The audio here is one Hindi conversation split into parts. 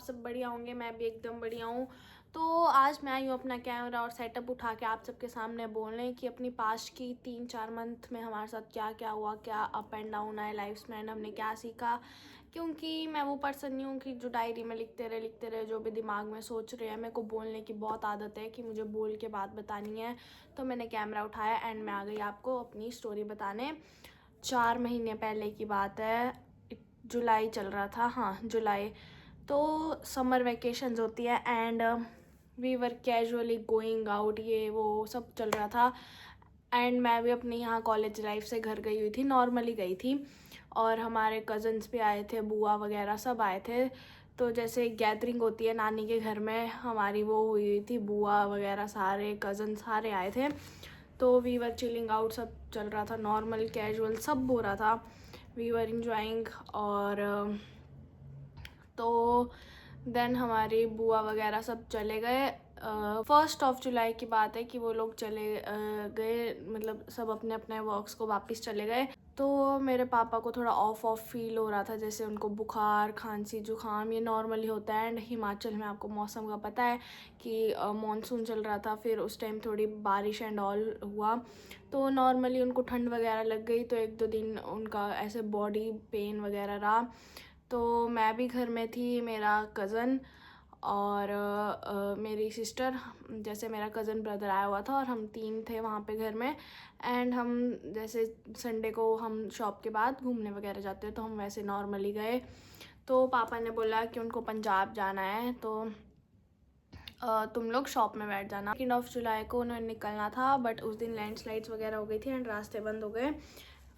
सब बढ़िया होंगे, मैं भी एकदम बढ़िया हूँ। तो आज मैं आई हूँ अपना कैमरा और सेटअप उठा के आप सबके सामने बोलने कि अपनी पास्ट की 3-4 मंथ में हमारे साथ क्या क्या हुआ, क्या अप एंड डाउन आए लाइफ में, एंड हमने क्या सीखा। क्योंकि मैं वो पर्सन नहीं हूँ कि जो डायरी में लिखते रहे जो भी दिमाग में सोच रहे हैं। मेरे को बोलने की बहुत आदत है कि मुझे बोल के बात बतानी है। तो मैंने कैमरा उठाया एंड मैं आ गई आपको अपनी स्टोरी बताने। 4 महीने पहले की बात है, जुलाई चल रहा था, हाँ जुलाई। तो समर वेकेशंस होती है and we were casually going out, ये वो सब चल रहा था। एंड मैं भी अपनी यहाँ कॉलेज लाइफ से घर गई हुई थी, नॉर्मली गई थी। और हमारे कज़न्स भी आए थे, बुआ वगैरह सब आए थे। तो जैसे गैदरिंग होती है नानी के घर में, हमारी वो हुई थी, बुआ वगैरह सारे कज़न सारे आए थे। तो वी वर चिलिंग आउट, सब चल रहा था नॉर्मल कैजुअल, सब हो रहा था, वी वर इंजॉइंग। और तो देन हमारी बुआ वगैरह सब चले गए। 1 जुलाई की बात है कि वो लोग चले गए, मतलब सब अपने अपने वर्क्स को वापस चले गए। तो मेरे पापा को थोड़ा ऑफ फील हो रहा था, जैसे उनको बुखार खांसी जुकाम ये नॉर्मली होता है। एंड हिमाचल में आपको मौसम का पता है कि मॉनसून चल रहा था, फिर उस टाइम थोड़ी बारिश एंड ऑल हुआ, तो नॉर्मली उनको ठंड वगैरह लग गई। तो 1-2 दिन उनका ऐसे बॉडी पेन वगैरह रहा। तो मैं भी घर में थी, मेरा कज़न और मेरी सिस्टर, जैसे मेरा कज़न ब्रदर आया हुआ था और हम 3 थे वहाँ पे घर में। एंड हम जैसे संडे को हम शॉप के बाद घूमने वगैरह जाते हैं, तो हम वैसे नॉर्मली गए। तो पापा ने बोला कि उनको पंजाब जाना है, तो तुम लोग शॉप में बैठ जाना। 2 जुलाई को उन्हें निकलना था, बट उस दिन लैंडस्लाइड्स वगैरह हो गई थी एंड रास्ते बंद हो गए।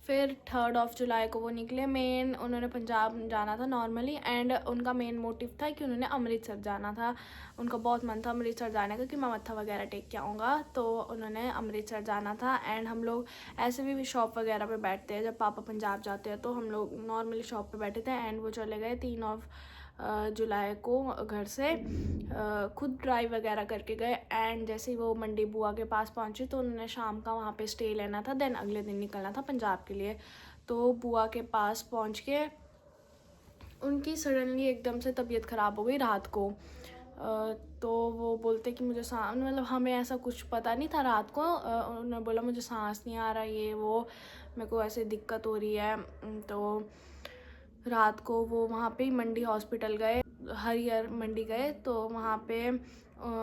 फिर 3 जुलाई को वो निकले। मेन उन्होंने पंजाब जाना था नॉर्मली, एंड उनका मेन मोटिव था कि उन्होंने अमृतसर जाना था। उनका बहुत मन था अमृतसर जाने का कि मैं मत्था वगैरह टेक के आऊँगा, तो उन्होंने अमृतसर जाना था। एंड हम लोग ऐसे भी शॉप वगैरह पे बैठते हैं, जब पापा पंजाब जाते हैं तो हम लोग नॉर्मली शॉप पे बैठे थे। एंड वो चले गए 3 जुलाई को घर से, खुद ड्राइव वगैरह करके गए। एंड जैसे ही वो मंडी बुआ के पास पहुंचे तो उन्होंने शाम का वहाँ पे स्टे लेना था, देन अगले दिन निकलना था पंजाब के लिए। तो बुआ के पास पहुँच के उनकी सडनली एकदम से तबीयत ख़राब हो गई रात को। तो वो बोलते कि मुझे सांस, मतलब हमें ऐसा कुछ पता नहीं था रात को। उन्होंने बोला मुझे सांस नहीं आ रहा, ये वो मेरे को ऐसे दिक्कत हो रही है। तो रात को वो वहाँ पे मंडी हॉस्पिटल गए, हरियर मंडी गए। तो वहाँ पे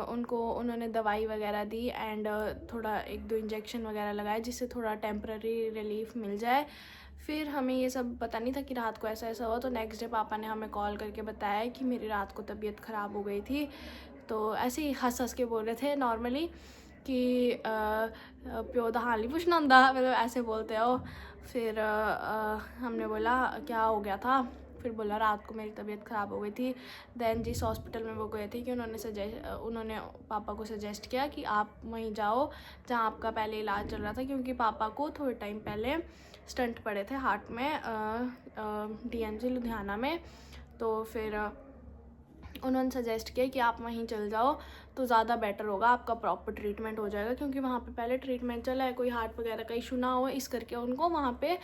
उनको उन्होंने दवाई वगैरह दी एंड थोड़ा 1-2 इंजेक्शन वगैरह लगाए, जिससे थोड़ा टेम्पररी रिलीफ मिल जाए। फिर हमें ये सब पता नहीं था कि रात को ऐसा ऐसा हुआ। तो नेक्स्ट डे पापा ने हमें कॉल करके बताया कि मेरी रात को तबीयत ख़राब हो गई थी। तो ऐसे ही हंस हंस के बोल रहे थे नॉर्मली कि प्यो दा हाल नहीं पुछना होंदा, मतलब ऐसे बोलते हो। फिर हमने बोला क्या हो गया था। फिर बोला रात को मेरी तबीयत ख़राब हो गई थी। देन जिस हॉस्पिटल में वो गए थे कि उन्होंने पापा को सजेस्ट किया कि आप वहीं जाओ जहाँ आपका पहले इलाज चल रहा था, क्योंकि पापा को थोड़े टाइम पहले स्टंट पड़े थे हार्ट में, DMC लुधियाना में। तो फिर उन्होंने सजेस्ट किया कि आप वहीं चल जाओ तो ज़्यादा बेटर होगा, आपका प्रॉपर ट्रीटमेंट हो जाएगा, क्योंकि वहाँ पे पहले ट्रीटमेंट चला है, कोई हार्ट वगैरह का इशू ना हो, इस करके उनको वहाँ पे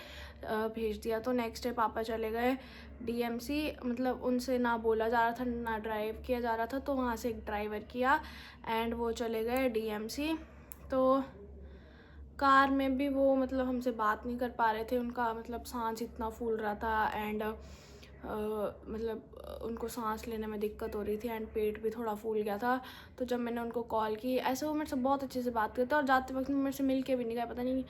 भेज दिया। तो नेक्स्ट डे पापा चले गए DMC, मतलब उनसे ना बोला जा रहा था ना ड्राइव किया जा रहा था, तो वहाँ से एक ड्राइवर किया एंड वो चले गए DMC। तो कार में भी वो मतलब हमसे बात नहीं कर पा रहे थे, उनका मतलब सांस इतना फूल रहा था एंड मतलब उनको सांस लेने में दिक्कत हो रही थी एंड पेट भी थोड़ा फूल गया था। तो जब मैंने उनको कॉल की, ऐसे वो मेरे से बहुत अच्छे से बात करते और जाते वक्त मेरे से मिल के भी नहीं गए, पता नहीं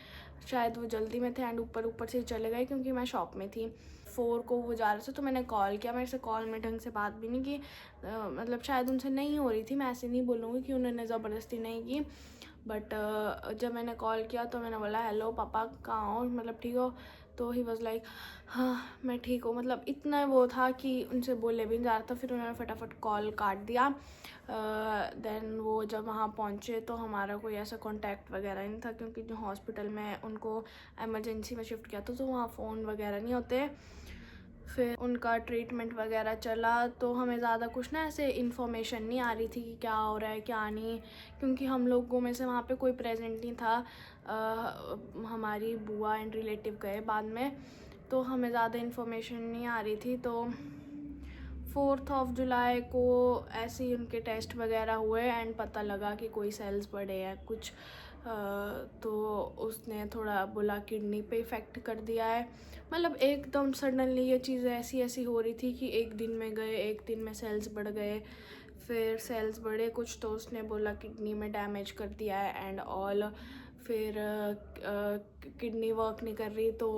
शायद वो जल्दी में थे एंड ऊपर से चले गए क्योंकि मैं शॉप में थी। 4 को वो जा रहे थे, तो मैंने कॉल किया, मेरे से कॉल में ढंग से बात भी नहीं की। मतलब शायद उनसे नहीं हो रही थी, मैं ऐसे नहीं बोलूँगी कि उन्होंने ज़बरदस्ती नहीं की। बट जब मैंने कॉल किया तो मैंने बोला हेलो पापा कहाँ हो, मतलब ठीक हो। तो ही वॉज लाइक हाँ मैं ठीक हूँ, मतलब इतना वो था कि उनसे बोले भी नहीं जा रहा था। फिर उन्होंने फटाफट कॉल काट दिया। देन वो जब वहाँ पहुँचे तो हमारा कोई ऐसा कांटेक्ट वगैरह नहीं था, क्योंकि जो हॉस्पिटल में उनको एमरजेंसी में शिफ्ट किया था तो वहाँ फ़ोन वगैरह नहीं होते। फिर उनका ट्रीटमेंट वगैरह चला, तो हमें ज़्यादा कुछ ना ऐसे इन्फॉर्मेशन नहीं आ रही थी कि क्या हो रहा है क्या नहीं, क्योंकि हम लोगों में से वहाँ पे कोई प्रेजेंट नहीं था। हमारी बुआ एंड रिलेटिव गए बाद में, तो हमें ज़्यादा इन्फॉर्मेशन नहीं आ रही थी। तो 4 जुलाई को ऐसे ही उनके टेस्ट वगैरह हुए एंड पता लगा कि कोई सेल्स बढ़े हैं कुछ, तो उसने थोड़ा बोला किडनी पे इफ़ेक्ट कर दिया है। मतलब एकदम सडनली ये चीज़ें ऐसी ऐसी हो रही थी कि एक दिन में गए, एक दिन में सेल्स बढ़ गए, फिर सेल्स बढ़े कुछ, तो उसने बोला किडनी में डैमेज कर दिया है एंड ऑल। फिर किडनी वर्क नहीं कर रही तो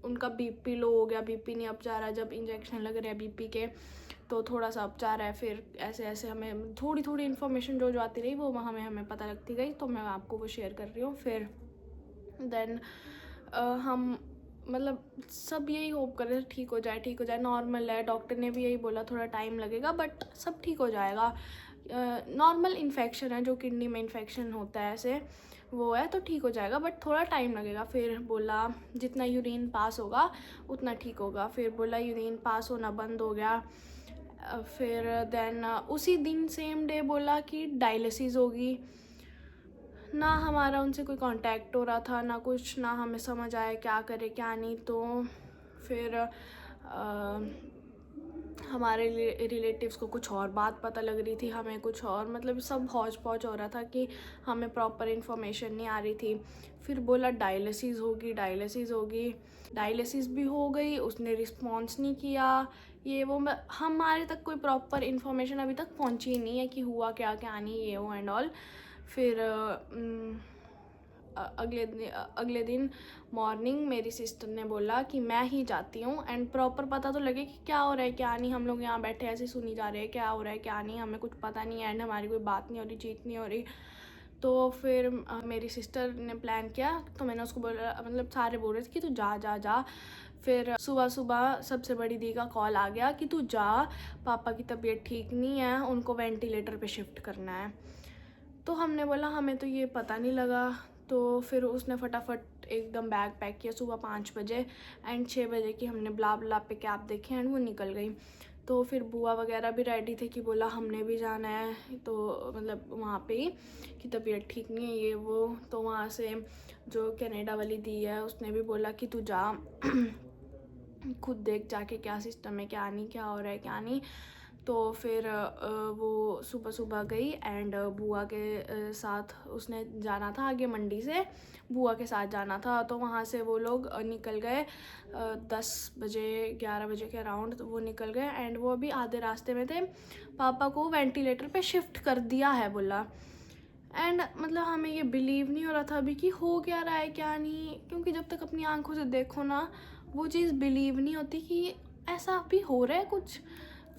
उनका बीपी लो हो गया, बीपी नहीं अप जा रहा, जब इंजेक्शन लग रहे हैं बीपी के तो थोड़ा सा अप जा रहा है। फिर ऐसे ऐसे हमें थोड़ी थोड़ी इन्फॉर्मेशन जो आती रही वो हमें पता लगती गई, तो मैं आपको वो शेयर कर रही हूँ। फिर देन हम मतलब सब यही होप कर रहे थे ठीक हो जाए, ठीक हो जाए, नॉर्मल है, डॉक्टर ने भी यही बोला थोड़ा टाइम लगेगा बट सब ठीक हो जाएगा, नॉर्मल इन्फेक्शन है, जो किडनी में इन्फेक्शन होता है ऐसे वो है तो ठीक हो जाएगा बट थोड़ा टाइम लगेगा। फिर बोला जितना यूरिन पास होगा उतना ठीक होगा। फिर बोला यूरिन पास होना बंद हो गया। फिर देन उसी दिन सेम डे बोला कि डायलिसिस होगी। ना हमारा उनसे कोई कांटेक्ट हो रहा था ना कुछ, ना हमें समझ आया क्या करे क्या नहीं। तो फिर हमारे रिलेटिव्स को कुछ और बात पता लग रही थी, हमें कुछ और, मतलब सब हौच पौच हो रहा था कि हमें प्रॉपर इन्फॉर्मेशन नहीं आ रही थी। फिर बोला डायलिसिस होगी, डायलिसिस होगी, डायलिसिस भी हो गई, उसने रिस्पॉन्स नहीं किया, ये वो हमारे तक कोई प्रॉपर इन्फॉर्मेशन अभी तक पहुंची ही नहीं है कि हुआ क्या क्या नहीं, ये वो एंड ऑल। फिर अगले दिन मॉर्निंग मेरी सिस्टर ने बोला कि मैं ही जाती हूँ एंड प्रॉपर पता तो लगे कि क्या हो रहा है क्या नहीं। हम लोग यहाँ बैठे ऐसे सुनी जा रहे हैं क्या हो रहा है क्या नहीं, हमें कुछ पता नहीं है एंड हमारी कोई बात नहीं हो रही, जीत नहीं हो रही। तो फिर मेरी सिस्टर ने प्लान किया, तो मैंने उसको बोला, मतलब सारे बोल रहे थे कि तू जा जा जा। फिर सुबह सुबह सबसे बड़ी दी का कॉल आ गया कि तू जा, पापा की तबीयत ठीक नहीं है, उनको वेंटिलेटर पे शिफ्ट करना है। तो हमने बोला हमें तो ये पता नहीं लगा। तो फिर उसने फटाफट एकदम बैग पैक किया सुबह 5 बजे एंड 6 बजे की हमने ब्ला ब्ला पे कैब देखी एंड वो निकल गई। तो फिर बुआ वगैरह भी रेडी थे कि बोला हमने भी जाना है, तो मतलब वहाँ पे ही कि तबीयत ठीक नहीं है ये वो। तो वहाँ से जो कनाडा वाली दी है उसने भी बोला कि तू जा खुद देख जाके क्या सिस्टम है क्या नहीं, क्या हो रहा है क्या नहीं। तो फिर वो सुबह सुबह गई एंड बुआ के साथ उसने जाना था, आगे मंडी से बुआ के साथ जाना था। तो वहाँ से वो लोग निकल गए 10 बजे 11 बजे के अराउंड, तो वो निकल गए एंड वो अभी आधे रास्ते में थे। पापा को वेंटिलेटर पे शिफ्ट कर दिया है बोला एंड मतलब हमें ये बिलीव नहीं हो रहा था अभी कि हो क्या रहा है क्या नहीं, क्योंकि जब तक अपनी आंखों से देखो ना वो चीज़ बिलीव नहीं होती कि ऐसा अभी हो रहा है कुछ।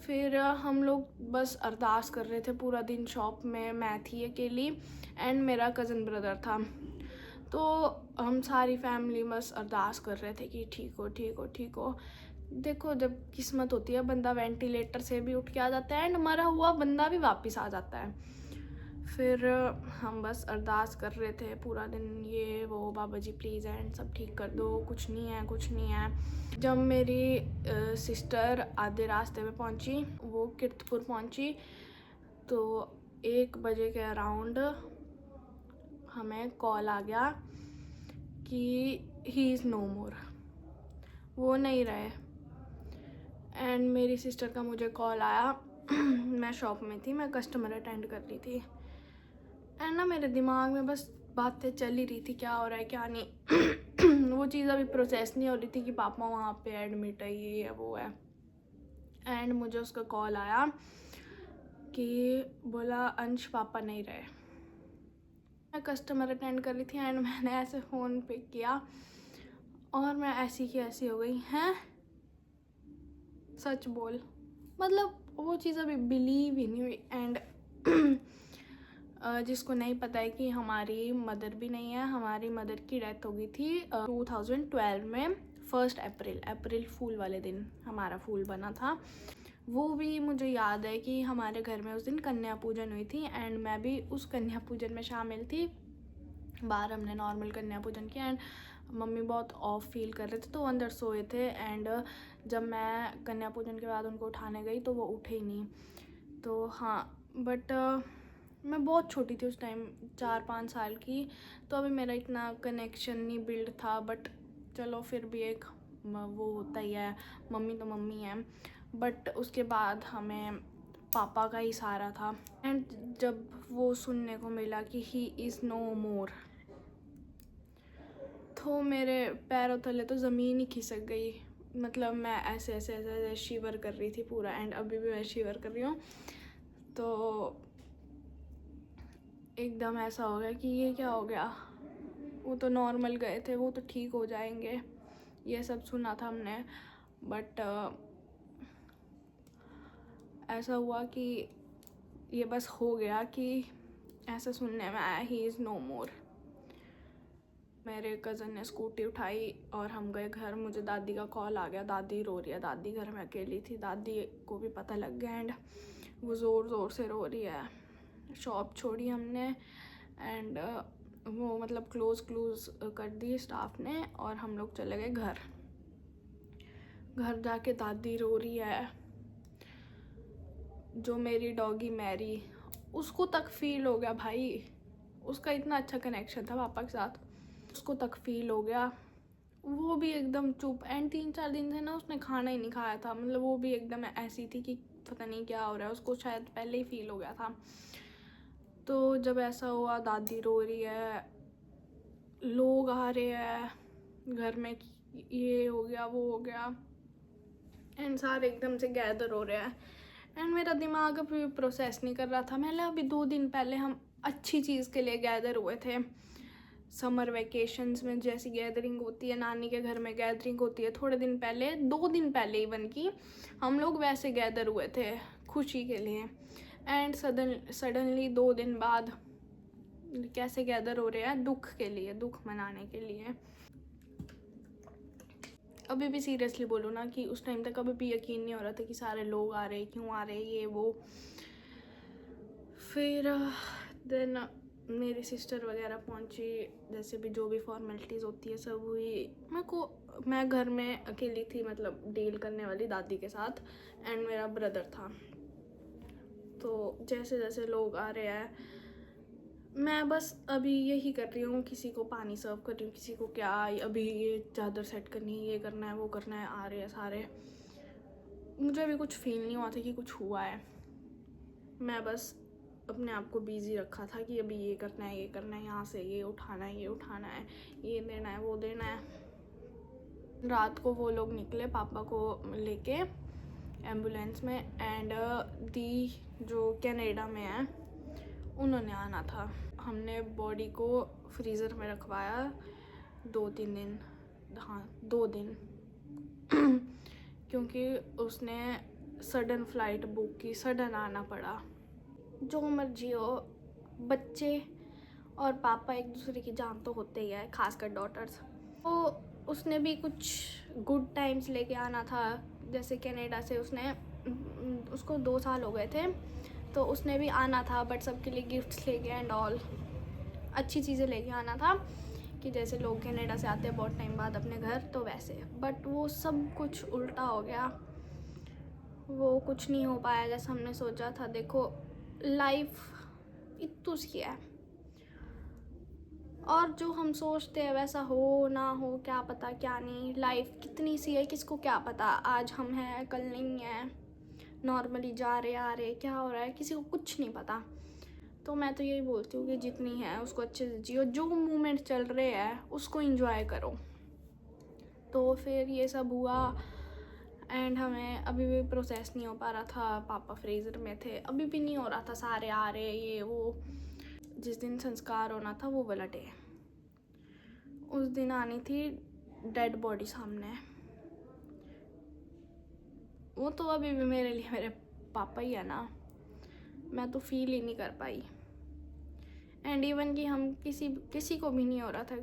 फिर हम लोग बस अरदास कर रहे थे पूरा दिन शॉप में, मैं थी अकेली एंड मेरा कज़न ब्रदर था। तो हम सारी फैमिली बस अरदास कर रहे थे कि ठीक हो ठीक हो ठीक हो। देखो जब किस्मत होती है बंदा वेंटिलेटर से भी उठ के आ जाता है एंड मरा हुआ बंदा भी वापस आ जाता है। फिर हम बस अरदास कर रहे थे पूरा दिन, ये वो बाबा जी प्लीज़ एंड सब ठीक कर दो, कुछ नहीं है कुछ नहीं है। जब मेरी सिस्टर आधे रास्ते में पहुंची, वो कीर्तपुर पहुंची, तो 1 बजे के अराउंड हमें कॉल आ गया कि ही इज़ नो मोर, वो नहीं रहे। एंड मेरी सिस्टर का मुझे कॉल आया मैं शॉप में थी, मैं कस्टमर अटेंड कर रही थी एंड ना मेरे दिमाग में बस बातें चल ही रही थी क्या हो रहा है क्या नहीं वो चीज़ अभी प्रोसेस नहीं हो रही थी कि पापा वहाँ पे एडमिट है, ये है वो है। एंड मुझे उसका कॉल आया कि बोला अंश पापा नहीं रहे। मैं कस्टमर अटेंड कर रही थी एंड मैंने ऐसे फ़ोन पे किया और मैं ऐसी की ऐसी हो गई, हैं सच बोल, मतलब वो चीज़ अभी बिलीव ही नहीं हुई। एंड जिसको नहीं पता है कि हमारी मदर भी नहीं है, हमारी मदर की डेथ हो गई थी 2012 में 1 अप्रैल फूल वाले दिन हमारा फूल बना था। वो भी मुझे याद है कि हमारे घर में उस दिन कन्या पूजन हुई थी एंड मैं भी उस कन्या पूजन में शामिल थी। बाहर हमने नॉर्मल कन्या पूजन किया एंड मम्मी बहुत ऑफ फील कर रहे थे तो अंदर सोए थे एंड जब मैं कन्या पूजन के बाद उनको उठाने गई तो वो उठे ही नहीं। तो हाँ बट मैं बहुत छोटी थी उस टाइम, 4-5 साल की, तो अभी मेरा इतना कनेक्शन नहीं बिल्ड था। बट चलो फिर भी एक वो होता ही है, मम्मी तो मम्मी है। बट उसके बाद हमें पापा का ही सहारा था। एंड जब वो सुनने को मिला कि ही इज़ नो मोर, तो मेरे पैरों तले तो ज़मीन ही खिसक गई। मतलब मैं ऐसे ऐसे ऐसे ऐसे शिवर कर रही थी पूरा, एंड अभी भी मैं शिवर कर रही हूँ। तो एकदम ऐसा हो गया कि ये क्या हो गया, वो तो नॉर्मल गए थे, वो तो ठीक हो जाएंगे, ये सब सुना था हमने। बट ऐसा हुआ कि ये बस हो गया कि ऐसा सुनने में आया ही इज़ नो मोर। मेरे कज़न ने स्कूटी उठाई और हम गए घर। मुझे दादी का कॉल आ गया, दादी रो रही है। दादी घर में अकेली थी, दादी को भी पता लग गया एंड वो ज़ोर ज़ोर से रो रही है। शॉप छोड़ी हमने एंड वो मतलब क्लोज़ कर दी स्टाफ ने, और हम लोग चले गए घर। घर जाके दादी रो रही है। जो मेरी डॉगी मैरी, उसको तक फील हो गया भाई, उसका इतना अच्छा कनेक्शन था पापा के साथ, उसको तक फील हो गया। वो भी एकदम चुप, एंड 3-4 दिन से ना उसने खाना ही नहीं खाया था। मतलब वो भी एकदम ऐसी थी कि पता नहीं क्या हो रहा है, उसको शायद पहले ही फील हो गया था। तो जब ऐसा हुआ, दादी रो रही है, लोग आ रहे हैं घर में, ये हो गया वो हो गया, एंड सारे एकदम से गैदर हो रहे हैं। एंड मेरा दिमाग अभी प्रोसेस नहीं कर रहा था। मैंने अभी 2 दिन पहले हम अच्छी चीज़ के लिए गैदर हुए थे। समर वेकेशंस में जैसी गैदरिंग होती है, नानी के घर में गैदरिंग होती है, थोड़े दिन पहले, 2 दिन पहले इवन की हम लोग वैसे गैदर हुए थे खुशी के लिए। एंड सडनली 2 दिन बाद कैसे गैदर हो रहे हैं, दुख के लिए, दुख मनाने के लिए। अभी भी सीरियसली बोलूँ ना कि उस टाइम तक अभी भी यकीन नहीं हो रहा था कि सारे लोग आ रहे, क्यों आ रहे, ये वो। फिर देन मेरी सिस्टर वगैरह पहुंची, जैसे भी जो भी फॉर्मेलिटीज़ होती है सब हुई। मैं घर में अकेली थी, मतलब डील करने वाली दादी के साथ, एंड मेरा ब्रदर था। तो जैसे जैसे लोग आ रहे हैं, मैं बस अभी यही कर रही हूँ, किसी को पानी सर्व कर रही हूँ, किसी को क्या, अभी ये चादर सेट करनी है, ये करना है, वो करना है। आ रहे हैं सारे, मुझे अभी कुछ फील नहीं हुआ था कि कुछ हुआ है। मैं बस अपने आप को बिजी रखा था कि अभी ये करना है, ये करना है, यहाँ से ये उठाना है, ये उठाना है, ये देना है, वो देना है। रात को वो लोग निकले पापा को लेके एम्बुलेंस में, एंड दी जो कनाडा में है उन्होंने आना था। हमने बॉडी को फ्रीज़र में रखवाया 2-3 दिन, हाँ 2 दिन क्योंकि उसने सडन फ्लाइट बुक की, सडन आना पड़ा। जो मर्जी हो, बच्चे और पापा एक दूसरे की जान तो होते ही है, खासकर डॉटर्स। तो उसने भी कुछ गुड टाइम्स लेके आना था। जैसे कनाडा से उसको 2 साल हो गए थे, तो उसने भी आना था, बट सबके लिए गिफ्ट्स लेके एंड ऑल अच्छी चीज़ें लेके आना था, कि जैसे लोग कनाडा से आते हैं बहुत टाइम बाद अपने घर, तो वैसे। बट वो सब कुछ उल्टा हो गया, वो कुछ नहीं हो पाया जैसा हमने सोचा था। देखो, लाइफ इतनी सी है, और जो हम सोचते हैं वैसा हो ना हो, क्या पता, क्या नहीं। लाइफ कितनी सी है, किसको क्या पता, आज हम हैं कल नहीं है, नॉर्मली जा रहे आ रहे, क्या हो रहा है किसी को कुछ नहीं पता। तो मैं तो यही बोलती हूँ कि जितनी है उसको अच्छे से जियो, जो मोमेंट चल रहे हैं उसको एंजॉय करो। तो फिर ये सब हुआ, एंड हमें अभी भी प्रोसेस नहीं हो पा रहा था। पापा फ्रीज़र में थे, अभी भी नहीं हो रहा था, सारे आ रहे ये वो। जिस दिन संस्कार होना था वो वाला डे, उस दिन आनी थी डेड बॉडी सामने। वो तो अभी भी मेरे लिए मेरे पापा ही है ना, मैं तो फील ही नहीं कर पाई। एंड इवन कि हम किसी को भी नहीं हो रहा था,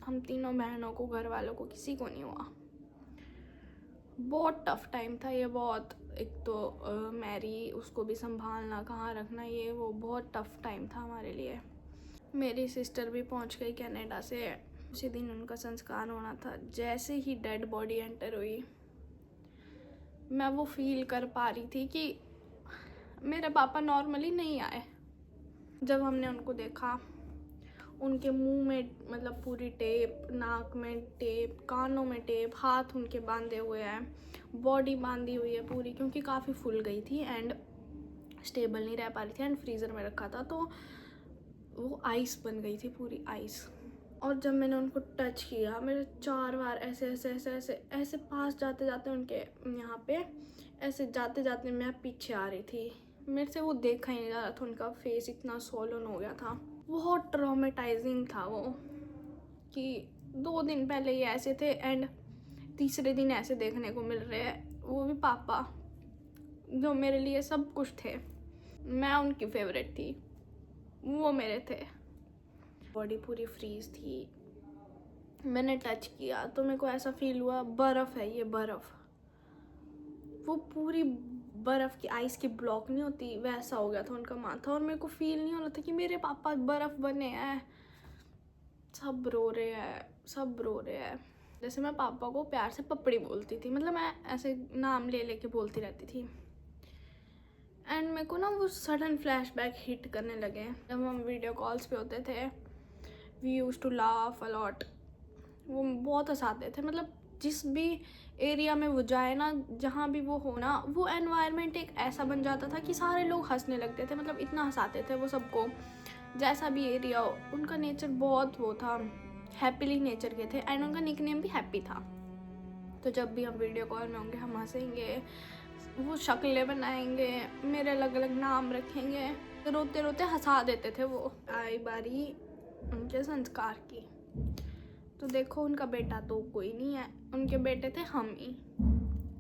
हम तीनों बहनों को, घर वालों को, किसी को नहीं हुआ। बहुत टफ टाइम था ये, बहुत। एक तो मैरी, उसको भी संभालना, कहाँ रखना, ये वो, बहुत टफ टाइम था हमारे लिए। मेरी सिस्टर भी पहुंच गई कनाडा से, उसी दिन उनका संस्कार होना था। जैसे ही डेड बॉडी एंटर हुई, मैं वो फील कर पा रही थी कि मेरे पापा नॉर्मली नहीं आए। जब हमने उनको देखा, उनके मुंह में मतलब पूरी टेप, नाक में टेप, कानों में टेप, हाथ उनके बांधे हुए हैं, बॉडी बांधी हुई है पूरी, क्योंकि काफ़ी फूल गई थी एंड स्टेबल नहीं रह पा रही थी एंड फ्रीज़र में रखा था तो वो आइस बन गई थी, पूरी आइस। और जब मैंने उनको टच किया, मेरे 4 बार ऐसे ऐसे ऐसे ऐसे ऐसे पास जाते जाते उनके यहाँ पे ऐसे जाते जाते मैं पीछे आ रही थी। मेरे से वो देखा ही नहीं जा रहा था, उनका फेस इतना सोलन हो गया था। बहुत ट्रॉमेटाइजिंग था वो, कि 2 दिन पहले ये ऐसे थे एंड तीसरे दिन ऐसे देखने को मिल रहे हैं, वो भी पापा जो मेरे लिए सब कुछ थे। मैं उनकी फेवरेट थी, वो मेरे थे। बॉडी पूरी फ्रीज थी। मैंने टच किया तो मेरे को ऐसा फील हुआ बर्फ़ है ये, बर्फ़। वो पूरी बर्फ़ की, आइस की ब्लॉक नहीं होती, वैसा हो गया था उनका माथा। और मेरे को फील नहीं हो रहा था कि मेरे पापा बर्फ़ बने हैं। सब रो रहे हैं, सब रो रहे हैं। जैसे मैं पापा को प्यार से पपड़ी बोलती थी, मतलब मैं ऐसे नाम ले लेके बोलती रहती थी। एंड मेरे को ना वो सडन फ्लैशबैक हिट करने लगे। जब हम वीडियो कॉल्स पे होते थे, we use to laugh a lot. वो बहुत हंसाते थे, मतलब जिस भी एरिया में वो जाए ना, जहाँ भी वो हो ना, वो एनवायरनमेंट एक ऐसा बन जाता था कि सारे लोग हंसने लगते थे। मतलब इतना हंसाते थे वो सबको, जैसा भी एरिया हो। उनका नेचर बहुत वो था, हैप्पीली नेचर के थे एंड उनका निकनेम भी हैप्पी था। तो जब भी हम वीडियो कॉल में होंगे, हम हंसेंगे, वो शक्लें बनाएंगे, मेरे अलग अलग नाम रखेंगे, रोते रोते हंसा देते थे वो। आई बारी उनके संस्कार की, तो देखो उनका बेटा तो कोई नहीं है, उनके बेटे थे हम ही।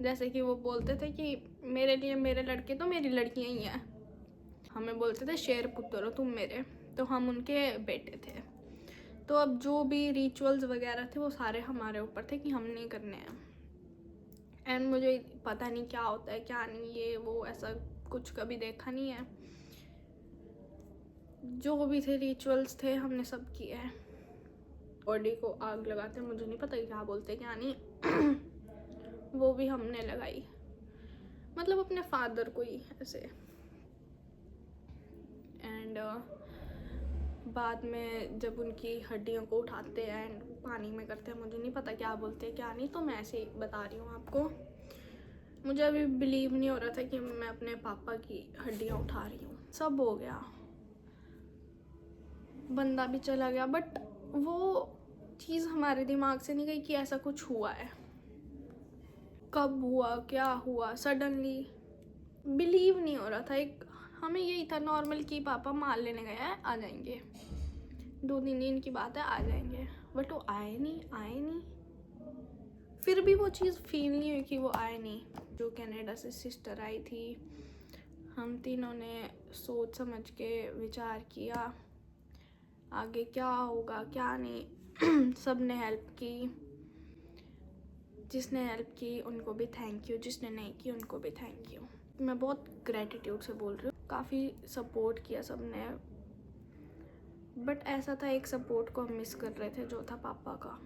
जैसे कि वो बोलते थे कि मेरे लिए मेरे लड़के तो मेरी लड़कियां ही हैं। हमें बोलते थे शेर पुत्र हो तुम मेरे, तो हम उनके बेटे थे। तो अब जो भी रिचुअल्स वगैरह थे वो सारे हमारे ऊपर थे कि हमने करने हैं। एंड मुझे पता नहीं क्या होता है क्या नहीं, ये वो ऐसा कुछ कभी देखा नहीं है। जो भी थे रिचुअल्स थे, हमने सब किए हैं। बॉडी को आग लगाते, मुझे नहीं पता क्या बोलते क्या नहीं वो भी हमने लगाई, मतलब अपने फादर को ही ऐसे। एंड बाद में जब उनकी हड्डियों को उठाते हैं एंड पानी में करते हैं, मुझे नहीं पता क्या बोलते हैं क्या नहीं, तो मैं ऐसे ही बता रही हूँ आपको। मुझे अभी बिलीव नहीं हो रहा था कि मैं अपने पापा की हड्डियाँ उठा रही हूँ। सब हो गया, बंदा भी चला गया, बट वो चीज़ हमारे दिमाग से नहीं गई कि ऐसा कुछ हुआ है। कब हुआ, क्या हुआ, सडनली बिलीव नहीं हो रहा था। एक हमें यही था नॉर्मल कि पापा माल लेने गए हैं, आ जाएंगे, 2-3 दिन की बात है, आ जाएंगे। बट वो आए नहीं। फिर भी वो चीज़ फील नहीं हुई कि वो आए नहीं। जो कनाडा से सिस्टर आई थी, हम तीनों ने सोच समझ के विचार किया आगे क्या होगा क्या नहीं सब ने हेल्प की। जिसने हेल्प की उनको भी थैंक यू, जिसने नहीं की उनको भी थैंक यू। मैं बहुत ग्रेटिट्यूड से बोल रही हूँ। काफ़ी सपोर्ट किया सब ने, बट ऐसा था एक सपोर्ट को हम मिस कर रहे थे, जो था पापा का।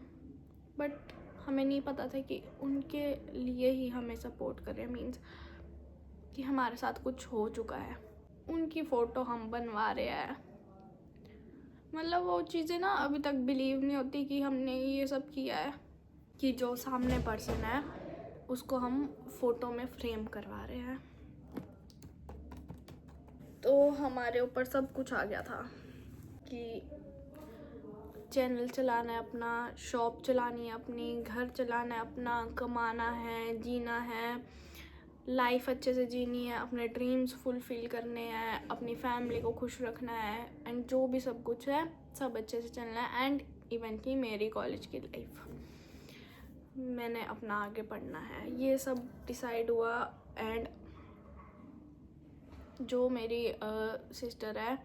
बट हमें नहीं पता था कि उनके लिए ही हमें सपोर्ट कर रहे हैं, मीन्स कि हमारे साथ कुछ हो चुका है। उनकी फ़ोटो हम बनवा रहे हैं, मतलब वो चीज़ें ना अभी तक बिलीव नहीं होती कि हमने ये सब किया है। कि जो सामने पर्सन है उसको हम फ़ोटो में फ्रेम करवा रहे हैं। तो हमारे ऊपर सब कुछ आ गया था कि चैनल चलाना है अपना, शॉप चलानी है अपनी, घर चलाना है अपना, कमाना है, जीना है, लाइफ अच्छे से जीनी है, अपने ड्रीम्स फुलफिल करने हैं, अपनी फैमिली को खुश रखना है एंड जो भी सब कुछ है सब अच्छे से चलना है। एंड इवन कि मेरी कॉलेज की लाइफ, मैंने अपना आगे पढ़ना है, ये सब डिसाइड हुआ। एंड जो मेरी सिस्टर है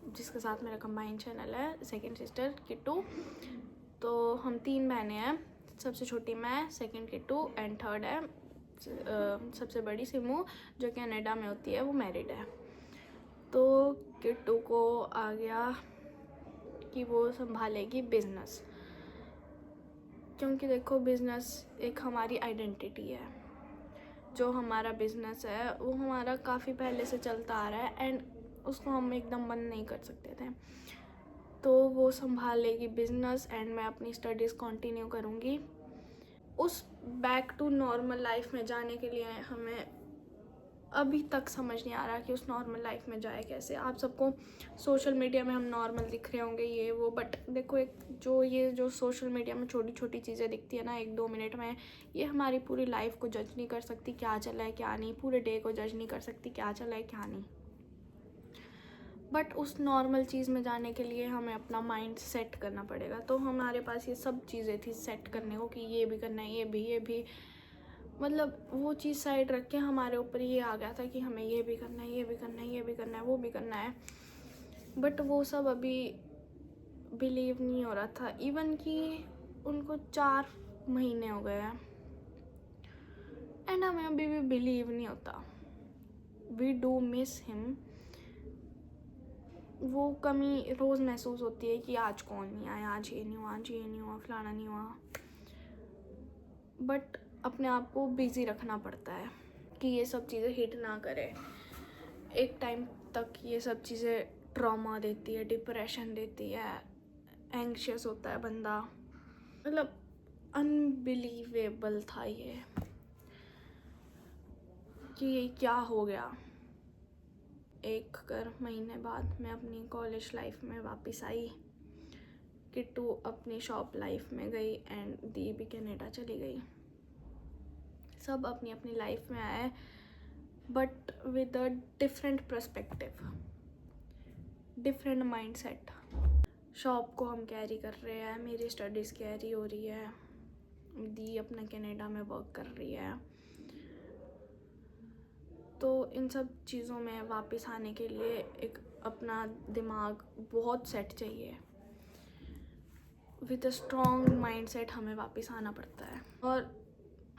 जिसके साथ मेरा कंबाइंड चैनल है, सेकंड सिस्टर किट्टू, तो हम 3 बहनें हैं। सबसे छोटी मैं, सेकंड किट्टू एंड थर्ड है सबसे बड़ी सिमू, जो कनाडा में होती है, वो मैरिड है। तो किट्टू को आ गया कि वो संभालेगी बिजनेस, क्योंकि देखो बिजनेस एक हमारी आइडेंटिटी है। जो हमारा बिजनेस है वो हमारा काफ़ी पहले से चलता आ रहा है एंड उसको हम एकदम बंद नहीं कर सकते थे। तो वो संभाल लेगी बिजनेस एंड मैं अपनी स्टडीज़ कंटिन्यू करूँगी। उस बैक टू नॉर्मल लाइफ में जाने के लिए हमें अभी तक समझ नहीं आ रहा कि उस नॉर्मल लाइफ में जाए कैसे। आप सबको सोशल मीडिया में हम नॉर्मल दिख रहे होंगे ये वो, बट देखो एक जो सोशल मीडिया में छोटी छोटी चीज़ें दिखती है ना 1-2 मिनट में, ये हमारी पूरी लाइफ को जज नहीं कर सकती क्या चला है क्या नहीं, पूरे डे को जज नहीं कर सकती क्या चला है क्या नहीं। बट उस नॉर्मल चीज़ में जाने के लिए हमें अपना माइंड सेट करना पड़ेगा। तो हमारे पास ये सब चीज़ें थी सेट करने को कि ये भी करना है, ये भी मतलब वो चीज़ साइड रख के हमारे ऊपर ये आ गया था कि हमें ये भी करना है, ये भी करना है, ये भी करना है, वो भी करना है। बट वो सब अभी बिलीव नहीं हो रहा था। इवन कि उनको 4 महीने हो गए हैं एंड हमें अभी भी बिलीव नहीं होता। We do miss him. वो कमी रोज़ महसूस होती है कि आज कौन नहीं आया, आज ये नहीं हुआ, आज ये नहीं हुआ, फलाना नहीं हुआ। बट अपने आप को बिज़ी रखना पड़ता है कि ये सब चीज़ें हिट ना करे। एक टाइम तक ये सब चीज़ें ट्रॉमा देती है, डिप्रेशन देती है, एंग्शियस होता है बंदा। मतलब अनबिलीवेबल था ये कि ये क्या हो गया। 1 महीने बाद मैं अपनी कॉलेज लाइफ में वापस आई। किट्टू अपनी शॉप लाइफ में गई एंड दी भी कनाडा चली गई। सब अपनी अपनी लाइफ में आए but with a different perspective, different mindset. Shop को हम कैरी कर रहे हैं, मेरी स्टडीज़ कैरी हो रही है, दी अपना कनाडा में वर्क कर रही है। तो इन सब चीज़ों में वापस आने के लिए एक अपना दिमाग बहुत सेट चाहिए। विद अ स्ट्रॉन्ग माइंडसेट हमें वापस आना पड़ता है और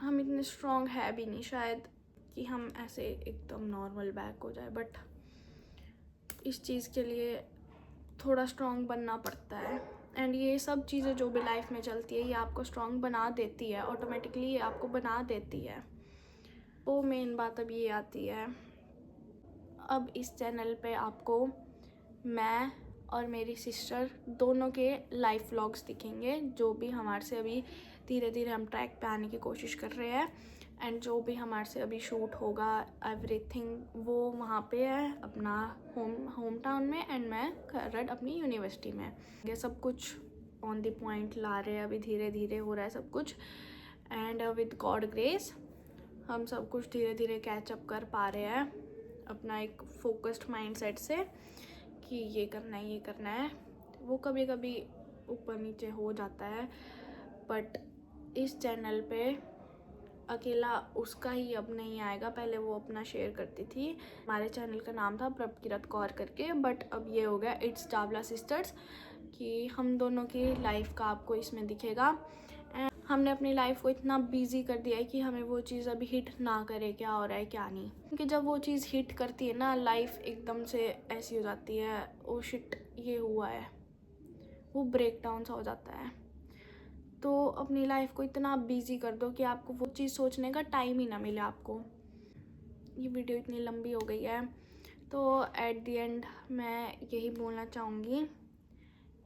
हम इतने स्ट्रॉन्ग है भी नहीं शायद कि हम ऐसे एकदम नॉर्मल बैक हो जाए। बट इस चीज़ के लिए थोड़ा स्ट्रॉन्ग बनना पड़ता है एंड ये सब चीज़ें जो भी लाइफ में चलती है ये आपको स्ट्रॉन्ग बना देती है, ऑटोमेटिकली ये आपको बना देती है। वो मेन बात अब ये आती है, अब इस चैनल पे आपको मैं और मेरी सिस्टर दोनों के लाइफ व्लॉग्स दिखेंगे। जो भी हमारे से अभी धीरे धीरे हम ट्रैक पे आने की कोशिश कर रहे हैं एंड जो भी हमारे से अभी शूट होगा एवरीथिंग वो वहाँ पे है अपना होम टाउन में एंड मैं खरड़ अपनी यूनिवर्सिटी में। ये सब कुछ ऑन द पॉइंट ला रहे हैं, अभी धीरे धीरे हो रहा है सब कुछ एंड विद गॉड ग्रेस हम सब कुछ धीरे धीरे कैचअप कर पा रहे हैं अपना एक फोकस्ड माइंडसेट से कि ये करना है ये करना है। वो कभी कभी ऊपर नीचे हो जाता है बट इस चैनल पे अकेला उसका ही अब नहीं आएगा। पहले वो अपना शेयर करती थी, हमारे चैनल का नाम था प्रभकिरत कौर करके, बट अब ये हो गया इट्स चावला सिस्टर्स कि हम दोनों की लाइफ का आपको इसमें दिखेगा। एंड हमने अपनी लाइफ को इतना बिजी कर दिया है कि हमें वो चीज़ अभी हिट ना करे क्या हो रहा है क्या नहीं, क्योंकि जब वो चीज़ हिट करती है ना लाइफ एकदम से ऐसी हो जाती है, ओ शिट ये हुआ है, वो ब्रेक डाउन सा हो जाता है। तो अपनी लाइफ को इतना बिजी कर दो कि आपको वो चीज़ सोचने का टाइम ही ना मिले आपको। ये वीडियो इतनी लंबी हो गई है तो एट द एंड मैं यही बोलना चाहूँगी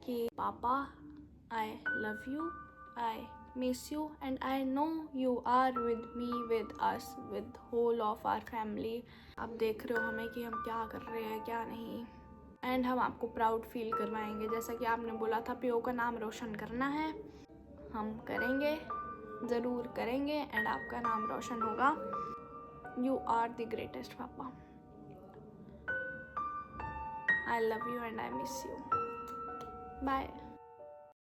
कि पापा I love you, I miss you and I know you are with me, with us, with whole of our family. आप देख रहे हो हमें कि हम क्या कर रहे हैं क्या नहीं एंड हम आपको प्राउड फील करवाएंगे। जैसा कि आपने बोला था पीओ का नाम रोशन करना है, हम करेंगे, ज़रूर करेंगे एंड आपका नाम रोशन होगा। You are the greatest papa. I love you and I miss you. Bye.